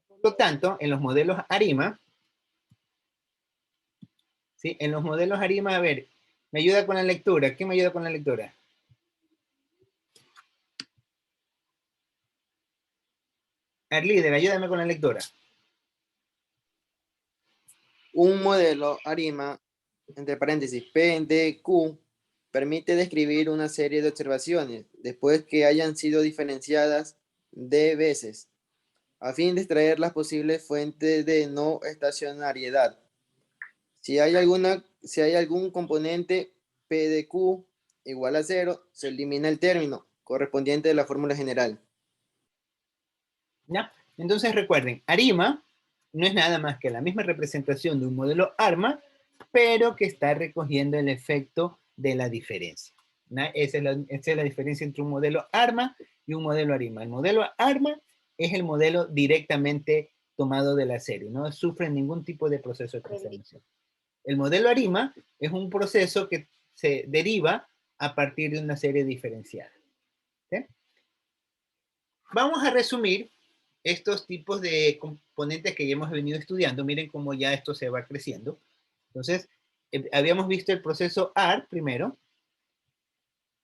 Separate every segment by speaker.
Speaker 1: Por lo tanto, en los modelos ARIMA, ¿sí? En los modelos ARIMA, a ver, me ayuda con la lectura. ¿Quién me ayuda con la lectura? Líder, ayúdame con la lectura.
Speaker 2: Un modelo ARIMA, entre paréntesis, PDQ, permite describir una serie de observaciones después que hayan sido diferenciadas de veces, a fin de extraer las posibles fuentes de no estacionariedad. Si hay algún componente PDQ igual a 0, se elimina el término correspondiente de la fórmula general.
Speaker 1: ¿Ya? Entonces recuerden, ARIMA no es nada más que la misma representación de un modelo ARMA, pero que está recogiendo el efecto de la diferencia. Esa es la diferencia entre un modelo ARMA y un modelo ARIMA. El modelo ARMA es el modelo directamente tomado de la serie, no sufre ningún tipo de proceso de transformación. El modelo ARIMA es un proceso que se deriva a partir de una serie diferenciada. ¿Sí? Vamos a resumir estos tipos de componentes que ya hemos venido estudiando. Miren cómo ya esto se va creciendo. Entonces, habíamos visto el proceso AR primero,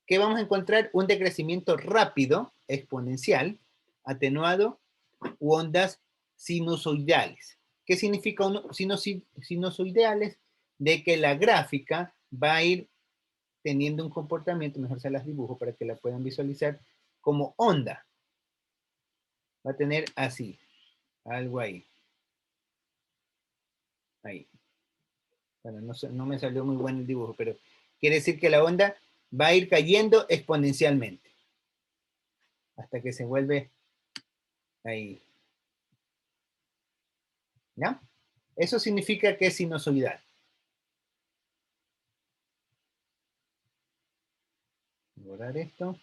Speaker 1: que vamos a encontrar un decrecimiento rápido, exponencial, atenuado, u ondas sinusoidales. ¿Qué significa sinusoidales? De que la gráfica va a ir teniendo un comportamiento, mejor se las dibujo para que la puedan visualizar, como onda. Va a tener así, algo ahí. Ahí. Bueno, no me salió muy bueno el dibujo, pero quiere decir que la onda va a ir cayendo exponencialmente hasta que se vuelve ahí. ¿Ya? Eso significa que es sinusoidal. Voy a borrar esto.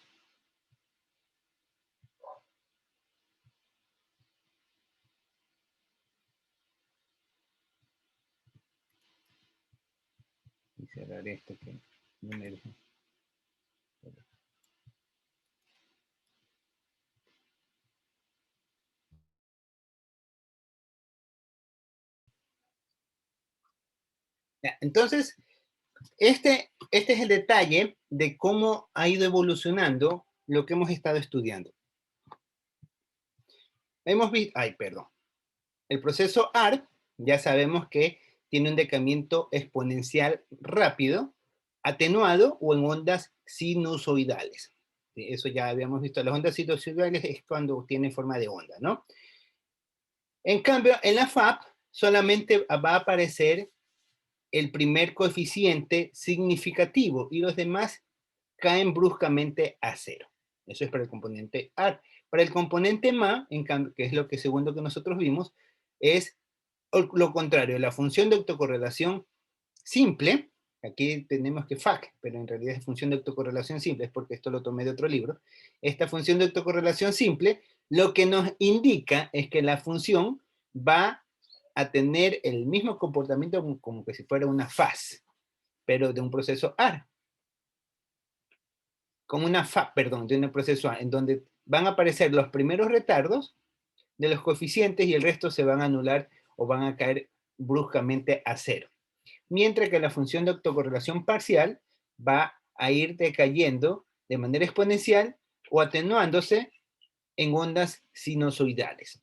Speaker 1: Y cerrar esto que no me deja. Ya, entonces, este es el detalle de cómo ha ido evolucionando lo que hemos estado estudiando. Hemos visto, perdón. El proceso ARP, ya sabemos que tiene un decaimiento exponencial rápido, atenuado o en ondas sinusoidales. Eso ya habíamos visto. Las ondas sinusoidales es cuando tiene forma de onda, ¿no? En cambio, en la FAP solamente va a aparecer el primer coeficiente significativo y los demás caen bruscamente a cero. Eso es para el componente AR. Para el componente MA, en cambio, que es lo que segundo que nosotros vimos, es lo contrario, la función de autocorrelación simple, aquí tenemos que FAC, pero en realidad es función de autocorrelación simple, es porque esto lo tomé de otro libro. Esta función de autocorrelación simple, lo que nos indica es que la función va a tener el mismo comportamiento como que si fuera una faz, pero de un proceso AR. Como una FAP, perdón, de un proceso AR, en donde van a aparecer los primeros retardos de los coeficientes y el resto se van a anular o van a caer bruscamente a cero. Mientras que la función de autocorrelación parcial va a ir decayendo de manera exponencial o atenuándose en ondas sinusoidales.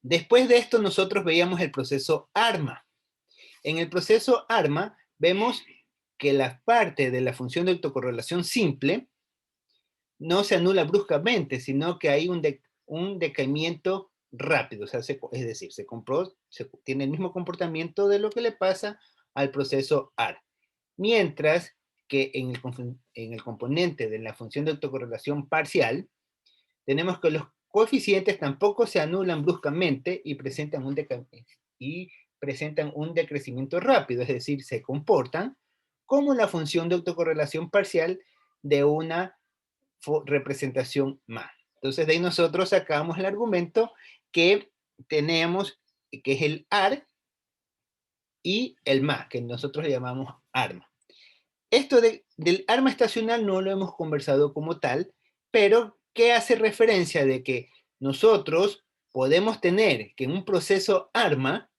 Speaker 1: Después de esto nosotros veíamos el proceso ARMA. En el proceso ARMA vemos que la parte de la función de autocorrelación simple no se anula bruscamente, sino que hay un decaimiento rápido, o sea, es decir, tiene el mismo comportamiento de lo que le pasa al proceso AR. Mientras que en el componente de la función de autocorrelación parcial, tenemos que los coeficientes tampoco se anulan bruscamente y presentan un decrecimiento rápido, es decir, se comportan como la función de autocorrelación parcial de una representación más. Entonces, de ahí nosotros sacamos el argumento que tenemos, que es el AR y el MA, que nosotros le llamamos ARMA. Esto del arma estacional no lo hemos conversado como tal, pero que hace referencia de que nosotros podemos tener que un proceso ARMA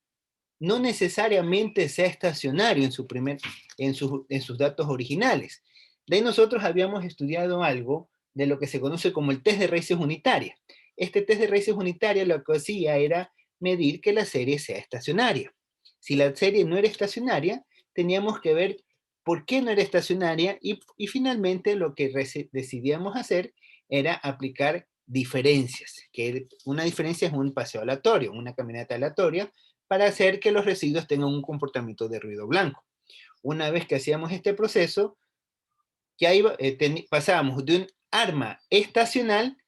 Speaker 1: no necesariamente sea estacionario en sus datos originales. De ahí nosotros habíamos estudiado algo de lo que se conoce como el test de raíces unitarias. Este test de raíces unitarias lo que hacía era medir que la serie sea estacionaria. Si la serie no era estacionaria, teníamos que ver por qué no era estacionaria y finalmente lo que decidíamos hacer era aplicar diferencias, que una diferencia es un paseo aleatorio, una caminata aleatoria, para hacer que los residuos tengan un comportamiento de ruido blanco. Una vez que hacíamos este proceso, ya pasábamos de un arma estacional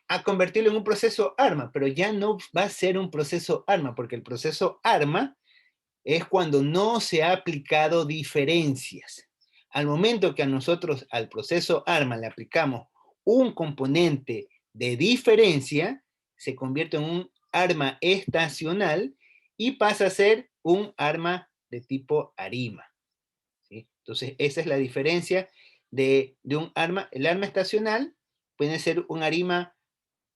Speaker 1: a convertirlo en un proceso ARMA, pero ya no va a ser un proceso ARMA, porque el proceso ARMA es cuando no se ha aplicado diferencias. Al momento que a nosotros al proceso ARMA le aplicamos un componente de diferencia, se convierte en un arma estacional y pasa a ser un arma de tipo ARIMA. ¿Sí? Entonces, esa es la diferencia de un arma. El arma estacional puede ser un ARIMA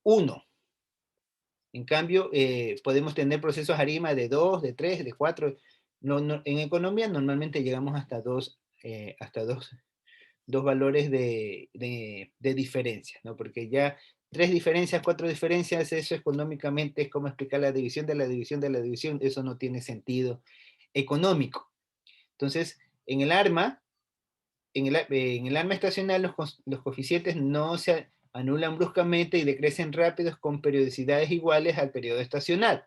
Speaker 1: 1. En cambio, podemos tener procesos ARIMA de 2, de 3, de 4. En economía normalmente llegamos hasta dos valores de diferencia, ¿no? Porque ya 3 diferencias, 4 diferencias, eso económicamente es como explicar la división de la división de la división, eso no tiene sentido económico. Entonces, en el arma estacional los coeficientes no se anulan bruscamente y decrecen rápidos con periodicidades iguales al periodo estacional.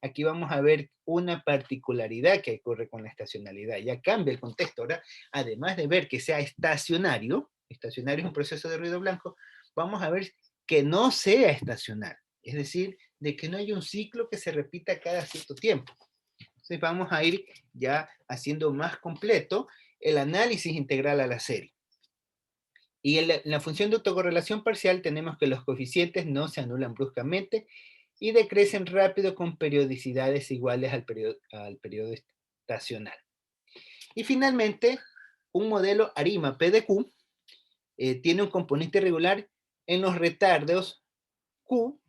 Speaker 1: Aquí vamos a ver una particularidad que ocurre con la estacionalidad. Ya cambia el contexto. Ahora, además de ver que sea estacionario es un proceso de ruido blanco, vamos a ver que no sea estacional. Es decir, de que no haya un ciclo que se repita cada cierto tiempo. Entonces vamos a ir ya haciendo más completo el análisis integral a la serie. Y en la función de autocorrelación parcial tenemos que los coeficientes no se anulan bruscamente y decrecen rápido con periodicidades iguales al periodo estacional. Y finalmente, un modelo ARIMA PDQ tiene un componente regular en los retardos Q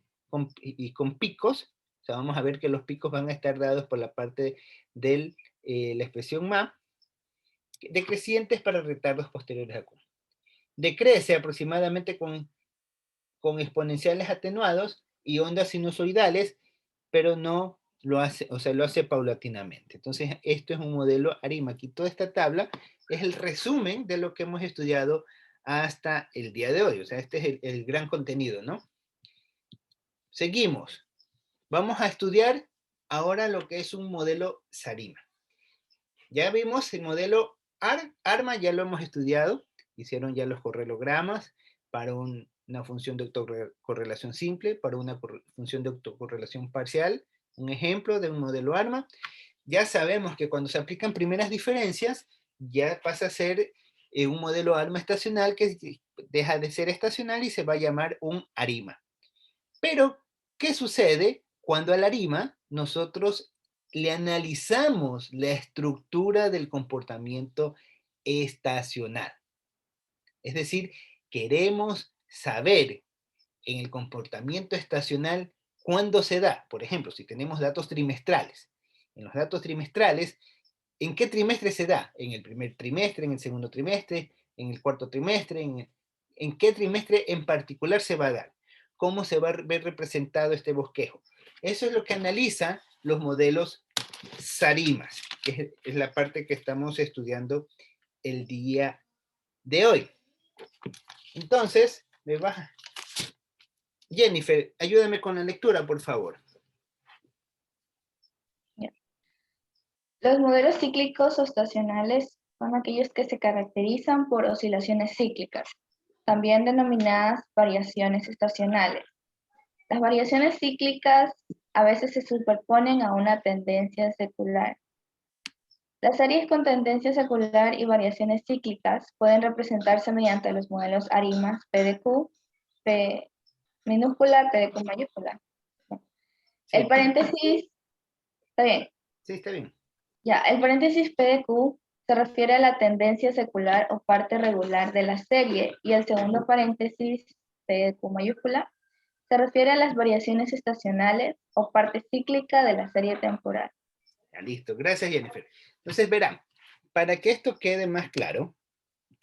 Speaker 1: y con picos. O sea, vamos a ver que los picos van a estar dados por la parte de la expresión MA, decrecientes para retardos posteriores a Q. Decrece aproximadamente con exponenciales atenuados y ondas sinusoidales, pero no lo hace, o sea, lo hace paulatinamente. Entonces, esto es un modelo ARIMA. Aquí toda esta tabla es el resumen de lo que hemos estudiado hasta el día de hoy. O sea, este es el gran contenido, ¿no? Seguimos. Vamos a estudiar ahora lo que es un modelo SARIMA. Ya vimos el modelo ARMA, ya lo hemos estudiado. Hicieron ya los correlogramas para una función de autocorrelación simple, para una función de autocorrelación parcial. Un ejemplo de un modelo ARMA. Ya sabemos que cuando se aplican primeras diferencias, ya pasa a ser un modelo ARMA estacional que deja de ser estacional y se va a llamar un ARIMA. Pero, ¿qué sucede cuando al ARIMA nosotros le analizamos la estructura del comportamiento estacional? Es decir, queremos saber en el comportamiento estacional cuándo se da. Por ejemplo, si tenemos datos trimestrales. En los datos trimestrales, ¿en qué trimestre se da? ¿En el primer trimestre, en el segundo trimestre, en el cuarto trimestre? ¿En qué trimestre en particular se va a dar? ¿Cómo se va a ver representado este bosquejo? Eso es lo que analiza los modelos SARIMAS, que es la parte que estamos estudiando el día de hoy. Entonces, me baja. Jennifer, ayúdame con la lectura, por favor.
Speaker 3: Los modelos cíclicos o estacionales son aquellos que se caracterizan por oscilaciones cíclicas, también denominadas variaciones estacionales. Las variaciones cíclicas a veces se superponen a una tendencia secular. Las series con tendencia secular y variaciones cíclicas pueden representarse mediante los modelos ARIMAS, PDQ, P minúscula, PDQ mayúscula. Sí. El paréntesis, ¿está bien?
Speaker 1: Sí, está bien.
Speaker 3: Ya, el paréntesis PDQ se refiere a la tendencia secular o parte regular de la serie y el segundo paréntesis PDQ mayúscula Se refiere a las variaciones estacionales o parte cíclica de la serie temporal.
Speaker 1: Ya, listo, gracias Jennifer. Entonces verán, para que esto quede más claro,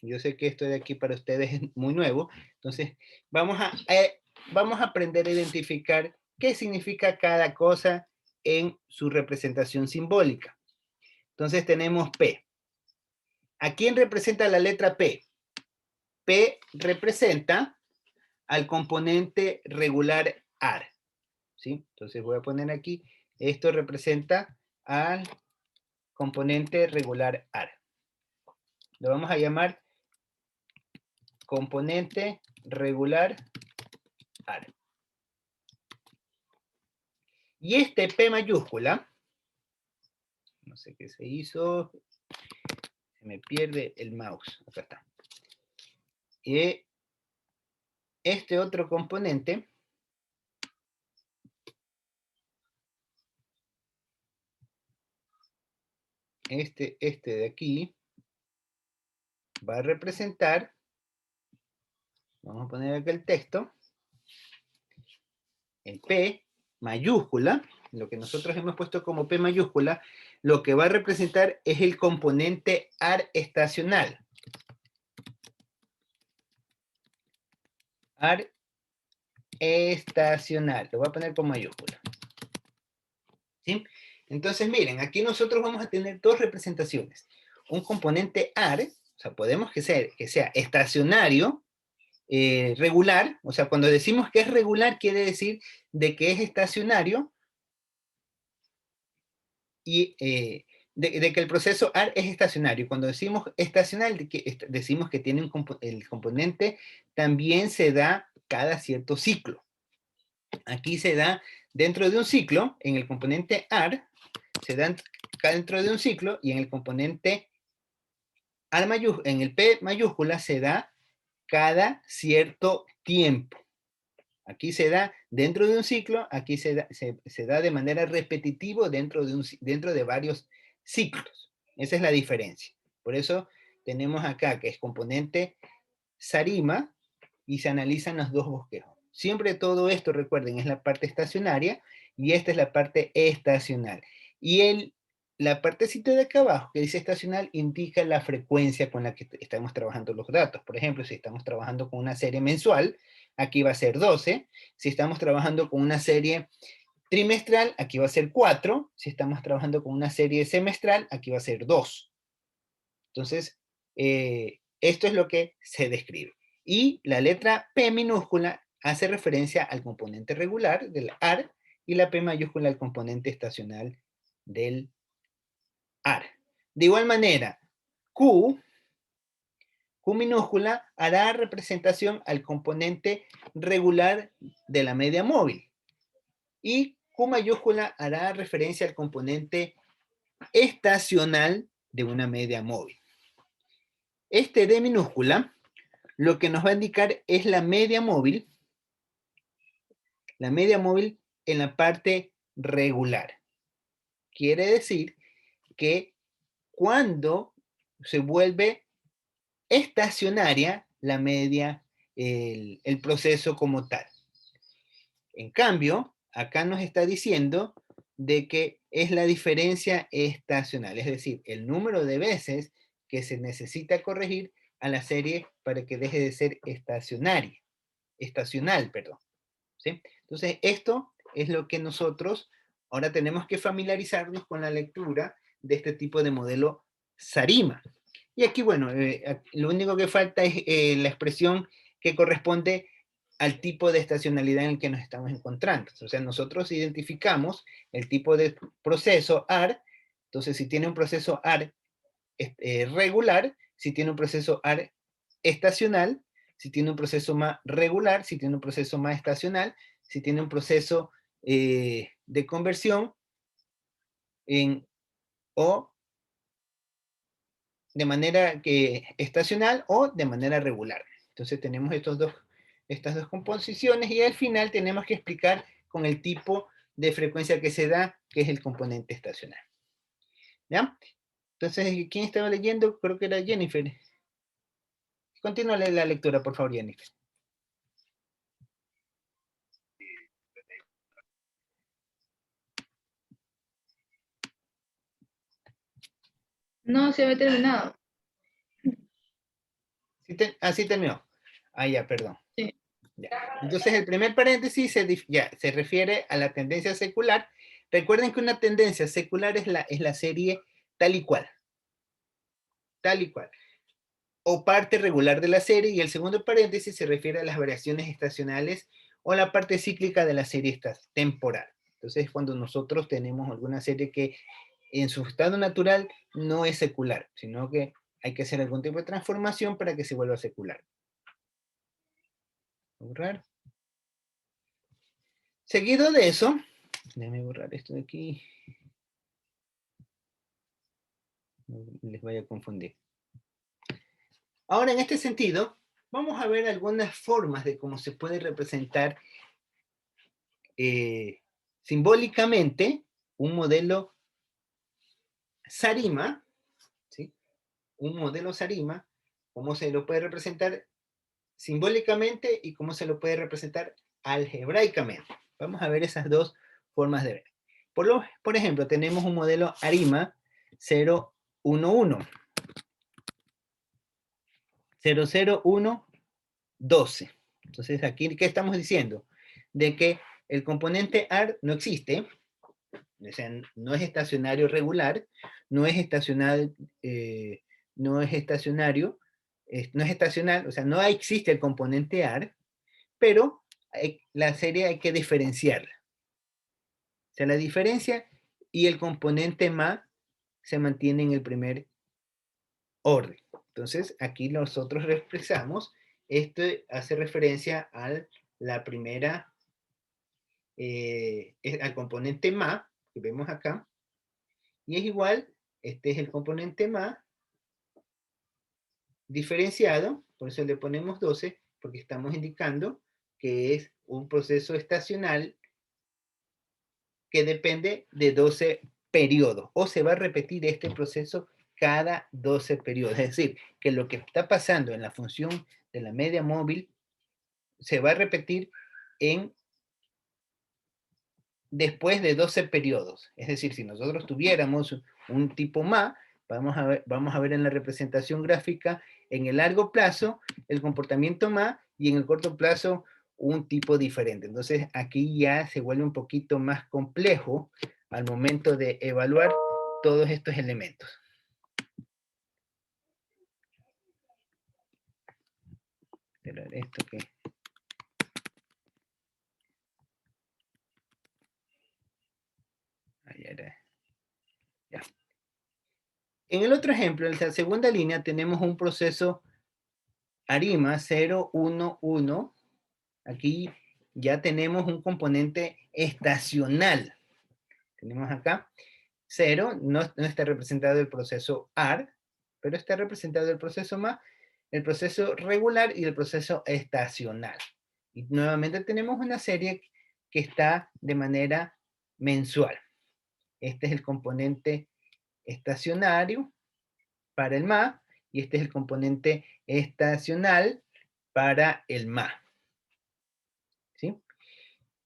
Speaker 1: yo sé que esto de aquí para ustedes es muy nuevo, entonces vamos a aprender a identificar qué significa cada cosa en su representación simbólica. Entonces tenemos P. ¿A quién representa la letra P? P representa al componente regular AR. ¿Sí? Entonces voy a poner aquí, esto representa al componente regular AR. Lo vamos a llamar componente regular AR. Y este P mayúscula, no sé qué se hizo, se me pierde el mouse, acá está. Y este otro componente, este de aquí, va a representar, vamos a poner acá el texto, el P mayúscula, lo que nosotros hemos puesto como P mayúscula, lo que va a representar es el componente AR estacional. AR estacional, lo voy a poner con mayúscula. ¿Sí? Entonces, miren, aquí nosotros vamos a tener dos representaciones. Un componente AR, o sea, podemos que sea estacionario, regular, o sea, cuando decimos que es regular, quiere decir de que es estacionario y de que el proceso AR es estacionario. Cuando decimos estacional, decimos que tiene el componente también se da cada cierto ciclo. Aquí se da dentro de un ciclo, en el componente AR, se dan dentro de un ciclo y en el componente en el P mayúscula se da cada cierto tiempo. Aquí se da dentro de un ciclo, aquí se da de manera repetitiva dentro de varios ciclos. Esa es la diferencia. Por eso tenemos acá que es componente Sarima y se analizan los dos bosquejos. Siempre todo esto, recuerden, es la parte estacionaria y esta es la parte estacional. Y la partecita de acá abajo que dice estacional indica la frecuencia con la que estamos trabajando los datos. Por ejemplo, si estamos trabajando con una serie mensual, aquí va a ser 12. Si estamos trabajando con una serie trimestral, aquí va a ser 4. Si estamos trabajando con una serie semestral, aquí va a ser 2. Entonces, esto es lo que se describe. Y la letra P minúscula hace referencia al componente regular del AR y la P mayúscula al componente estacional del AR. De igual manera, Q minúscula hará representación al componente regular de la media móvil. Y Q mayúscula hará referencia al componente estacional de una media móvil. Este D minúscula lo que nos va a indicar es la media móvil en la parte regular. Quiere decir que cuando se vuelve estacionaria la media, el proceso como tal. En cambio, acá nos está diciendo de que es la diferencia estacional, es decir, el número de veces que se necesita corregir a la serie para que deje de ser estacional, perdón. ¿Sí? Entonces, esto es lo que nosotros ahora tenemos que familiarizarnos con la lectura de este tipo de modelo Sarima. Y aquí, bueno, lo único que falta es la expresión que corresponde al tipo de estacionalidad en el que nos estamos encontrando. O sea, nosotros identificamos el tipo de proceso AR, entonces si tiene un proceso AR regular, si tiene un proceso AR estacional, si tiene un proceso más regular, si tiene un proceso más estacional, si tiene un proceso de conversión o de manera estacional o de manera regular. Entonces tenemos estas dos composiciones y al final tenemos que explicar con el tipo de frecuencia que se da, que es el componente estacional. ¿Ya? Entonces, ¿quién estaba leyendo? Creo que era Jennifer. Continúa la lectura, por favor, Jennifer.
Speaker 3: No, se había terminado.
Speaker 1: Así terminó. Ah, ya, perdón.
Speaker 3: Sí.
Speaker 1: Ya. Entonces el primer paréntesis se refiere a la tendencia secular. Recuerden que una tendencia secular es la serie tal y cual. Tal y cual. O parte regular de la serie, y el segundo paréntesis se refiere a las variaciones estacionales o la parte cíclica de la serie temporal. Entonces, cuando nosotros tenemos alguna serie que en su estado natural no es secular, sino que hay que hacer algún tipo de transformación para que se vuelva secular. Borrar. Seguido de eso, déjame borrar esto de aquí. No les vaya a confundir. Ahora, en este sentido, vamos a ver algunas formas de cómo se puede representar simbólicamente un modelo Sarima, ¿sí? Un modelo Sarima, cómo se lo puede representar simbólicamente y cómo se lo puede representar algebraicamente. Vamos a ver esas dos formas de ver. Por ejemplo, tenemos un modelo ARIMA 011. 00112. Entonces, aquí, ¿qué estamos diciendo? De que el componente AR no existe, o sea, no es estacionario regular, no es estacional, no es estacionario, no es estacional, o sea, no existe el componente AR, pero la serie hay que diferenciarla. O sea, la diferencia y el componente MA se mantiene en el primer orden. Entonces, aquí nosotros expresamos, esto hace referencia a la primera, al componente MA, que vemos acá, y es igual, este es el componente MA diferenciado, por eso le ponemos 12, porque estamos indicando que es un proceso estacional que depende de 12 periodos, o se va a repetir este proceso cada 12 periodos. Es decir, que lo que está pasando en la función de la media móvil se va a repetir después de 12 periodos. Es decir, si nosotros tuviéramos un tipo MA, vamos a ver en la representación gráfica en el largo plazo el comportamiento MA y en el corto plazo un tipo diferente. Entonces aquí ya se vuelve un poquito más complejo al momento de evaluar todos estos elementos. Pero esto que... Ya. En el otro ejemplo, en la segunda línea, tenemos un proceso ARIMA 011. Aquí ya tenemos un componente estacional. Tenemos acá 0, no está representado el proceso AR, pero está representado el proceso MA, el proceso regular y el proceso estacional. Y nuevamente tenemos una serie que está de manera mensual. Este es el componente estacionario para el MA y este es el componente estacional para el MA. ¿Sí?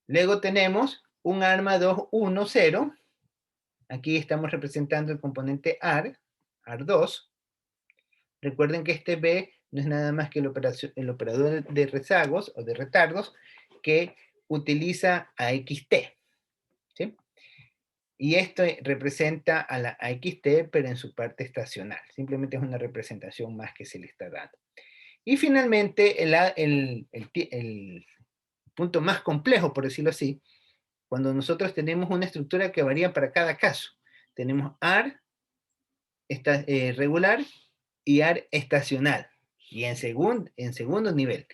Speaker 1: Luego tenemos un ARMA 210. Aquí estamos representando el componente AR, AR2. Recuerden que este B no es nada más que el operador de rezagos o de retardos que utiliza AXT. ¿Sí? Y esto representa a la AXT, pero en su parte estacional. Simplemente es una representación más que se le está dando. Y finalmente, el punto más complejo, por decirlo así, cuando nosotros tenemos una estructura que varía para cada caso. Tenemos AR regular y AR estacional. Y en segundo nivel,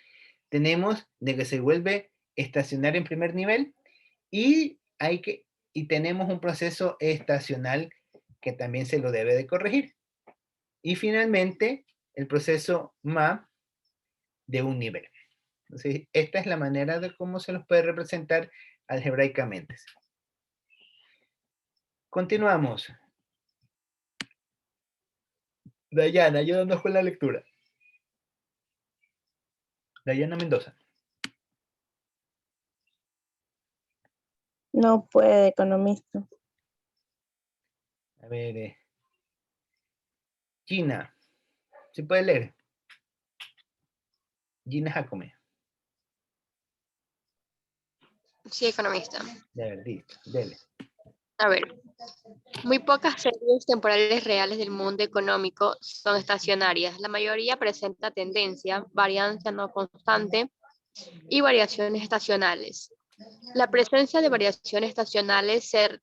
Speaker 1: tenemos de que se vuelve estacionario en primer nivel y tenemos un proceso estacional que también se lo debe de corregir. Y finalmente, el proceso MA de un nivel. Entonces, esta es la manera de cómo se los puede representar algebraicamente. Continuamos. Dayana, ayúdanos con la lectura. Dayana Mendoza.
Speaker 4: No puede, economista.
Speaker 1: A ver, Gina, ¿se puede leer? Gina Jacome.
Speaker 4: Sí, economista.
Speaker 1: De ver, listo, dele.
Speaker 4: A ver, muy pocas series temporales reales del mundo económico son estacionarias. La mayoría presenta tendencia, varianza no constante y variaciones estacionales. La presencia de variaciones estacionales se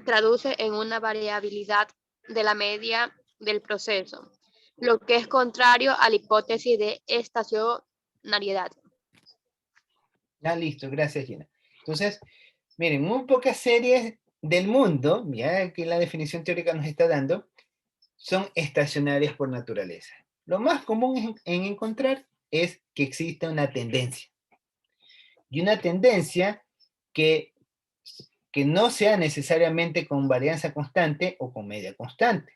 Speaker 4: traduce en una variabilidad de la media del proceso, lo que es contrario a la hipótesis de estacionariedad.
Speaker 1: Ah, listo, gracias, Gina. Entonces, miren, muy pocas series del mundo, ya que la definición teórica nos está dando, son estacionarias por naturaleza. Lo más común en encontrar es que existe una tendencia. Y una tendencia que, que no sea necesariamente con varianza constante o con media constante.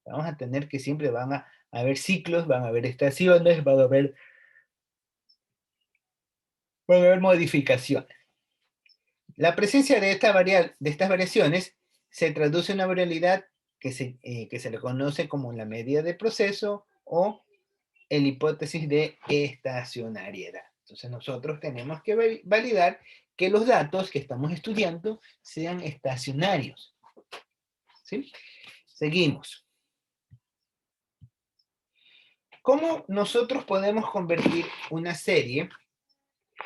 Speaker 1: Vamos a tener que siempre van a haber ciclos, van a haber estaciones, van a haber modificaciones. La presencia de estas variaciones se traduce en una variabilidad que se le conoce como la media de proceso o la hipótesis de estacionariedad. Entonces nosotros tenemos que validar que los datos que estamos estudiando sean estacionarios. ¿Sí? Seguimos. ¿Cómo nosotros podemos convertir una serie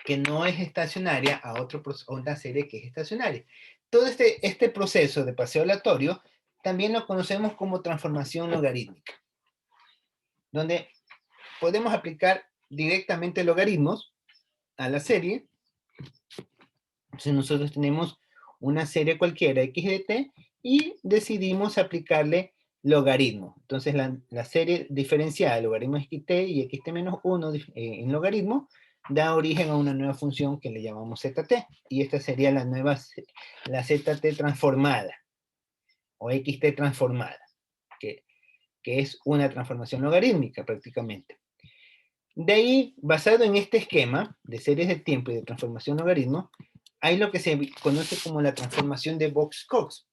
Speaker 1: que no es estacionaria a una serie que es estacionaria? Todo este proceso de paseo aleatorio también lo conocemos como transformación logarítmica, donde podemos aplicar directamente logaritmos a la serie. Entonces nosotros tenemos una serie cualquiera x de t y decidimos aplicarle logaritmo. Entonces la serie diferencial, logaritmo xt y xt menos 1 en logaritmo, da origen a una nueva función que le llamamos zt, y esta sería la zt transformada, o xt transformada, que es una transformación logarítmica prácticamente. De ahí, basado en este esquema de series de tiempo y de transformación logaritmo, hay lo que se conoce como la transformación de Box-Cox.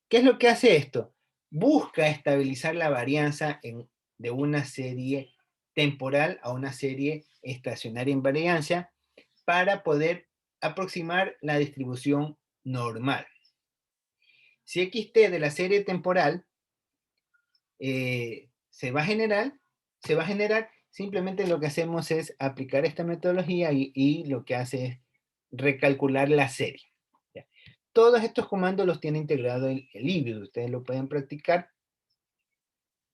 Speaker 1: ¿Qué es lo que hace esto? Busca estabilizar la varianza de una serie temporal a una serie estacionaria en variancia para poder aproximar la distribución normal. Si xt de la serie temporal se va a generar, simplemente lo que hacemos es aplicar esta metodología y lo que hace es recalcular la serie. ¿Ya? Todos estos comandos los tiene integrado el libro. Ustedes lo pueden practicar.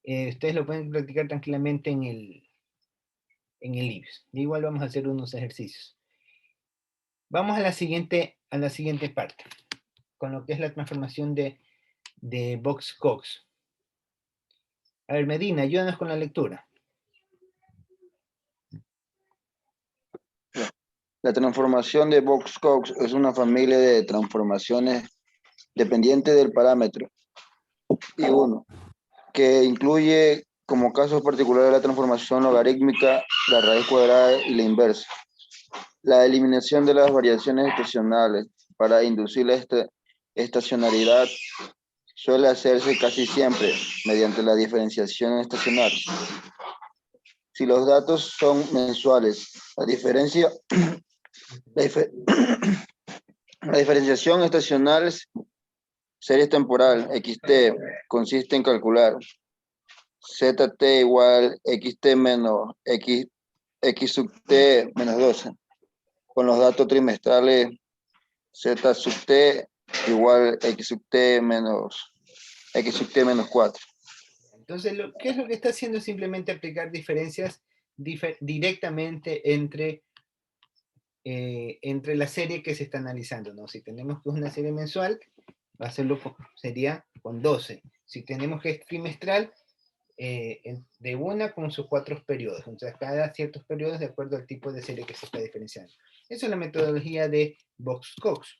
Speaker 1: Tranquilamente en el libro. Igual vamos a hacer unos ejercicios. Vamos a la siguiente parte, con lo que es la transformación de Box-Cox. A ver, Medina, ayúdanos con la lectura.
Speaker 5: La transformación de Box-Cox es una familia de transformaciones dependientes del parámetro I1, que incluye como casos particulares la transformación logarítmica, la raíz cuadrada y la inversa. La eliminación de las variaciones estacionales para inducir la estacionalidad suele hacerse casi siempre mediante la diferenciación estacional. Si los datos son mensuales, la diferenciación estacional serie temporal xt consiste en calcular zt igual xt menos x sub t menos 12 con los datos trimestrales z sub t igual x sub t menos 4.
Speaker 1: Entonces, ¿qué es lo que está haciendo? Simplemente aplicar diferencias directamente entre la serie que se está analizando, ¿no? Si tenemos que es una serie mensual, sería con 12. Si tenemos que es trimestral, de una con sus 4 periodos. Entonces, cada ciertos periodos de acuerdo al tipo de serie que se está diferenciando. Esa es la metodología de Box-Cox.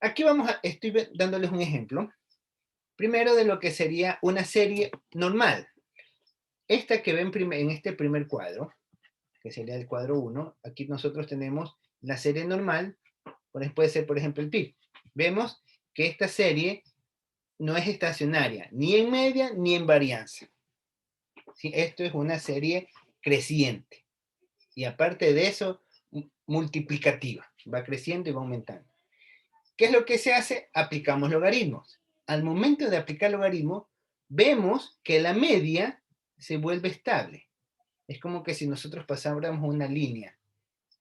Speaker 1: Aquí estoy dándoles un ejemplo. Primero de lo que sería una serie normal. Esta que ven en este primer cuadro, que sería el cuadro 1, aquí nosotros tenemos la serie normal, puede ser por ejemplo el PIB. Vemos que esta serie no es estacionaria, ni en media ni en varianza. ¿Sí? Esto es una serie creciente. Y aparte de eso, multiplicativa. Va creciendo y va aumentando. ¿Qué es lo que se hace? Aplicamos logaritmos. Al momento de aplicar logaritmos, vemos que la media se vuelve estable. Es como que si nosotros pasáramos una línea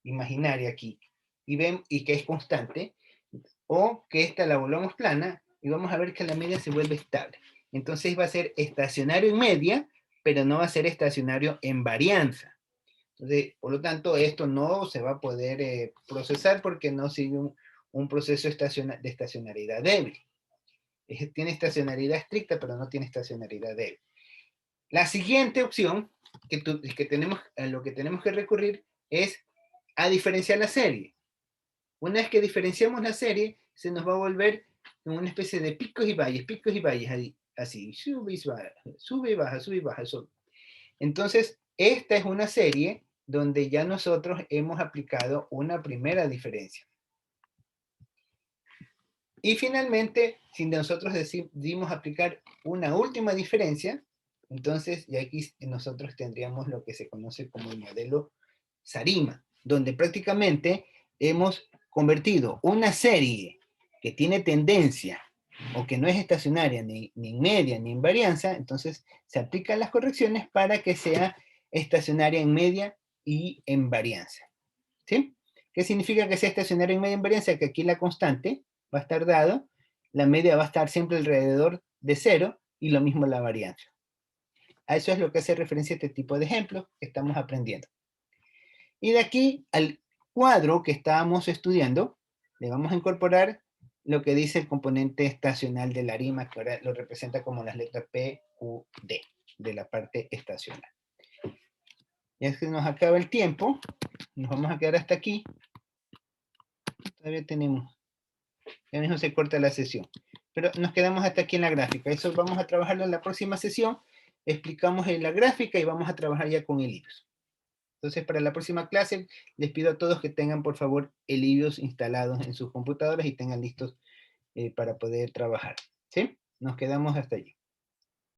Speaker 1: imaginaria aquí y que es constante, o que esta la volvamos plana y vamos a ver que la media se vuelve estable. Entonces va a ser estacionario en media, pero no va a ser estacionario en varianza. Entonces, por lo tanto, esto no se va a poder procesar porque no sigue un proceso de estacionariedad débil. Tiene estacionariedad estricta, pero no tiene estacionariedad débil. La siguiente opción a lo que tenemos que recurrir es a diferenciar la serie. Una vez que diferenciamos la serie, se nos va a volver una especie de picos y valles, así, sube y baja, sube y baja, sube y baja, sube. Entonces, esta es una serie donde ya nosotros hemos aplicado una primera diferencia. Y finalmente, si nosotros decidimos aplicar una última diferencia, entonces ya aquí nosotros tendríamos lo que se conoce como el modelo Sarima, donde prácticamente hemos convertido una serie que tiene tendencia o que no es estacionaria ni en media ni en varianza, entonces se aplican las correcciones para que sea estacionaria en media y en varianza. ¿Sí? ¿Qué significa que sea estacionaria en media y en varianza? Que aquí la constante va a estar dado, la media va a estar siempre alrededor de 0 y lo mismo la varianza. A eso es lo que hace referencia a este tipo de ejemplos que estamos aprendiendo. Y de aquí al cuadro que estábamos estudiando, le vamos a incorporar lo que dice el componente estacional de la ARIMA, que ahora lo representa como las letras P, Q, D, de la parte estacional. Ya es que nos acaba el tiempo, nos vamos a quedar hasta aquí. Todavía tenemos, ya mismo se corta la sesión, pero nos quedamos hasta aquí en la gráfica. Eso vamos a trabajarlo en la próxima sesión. Explicamos en la gráfica y vamos a trabajar ya con el IBIOS. Entonces, para la próxima clase, les pido a todos que tengan, por favor, el IBIOS instalados en sus computadoras y tengan listos para poder trabajar. ¿Sí? Nos quedamos hasta allí.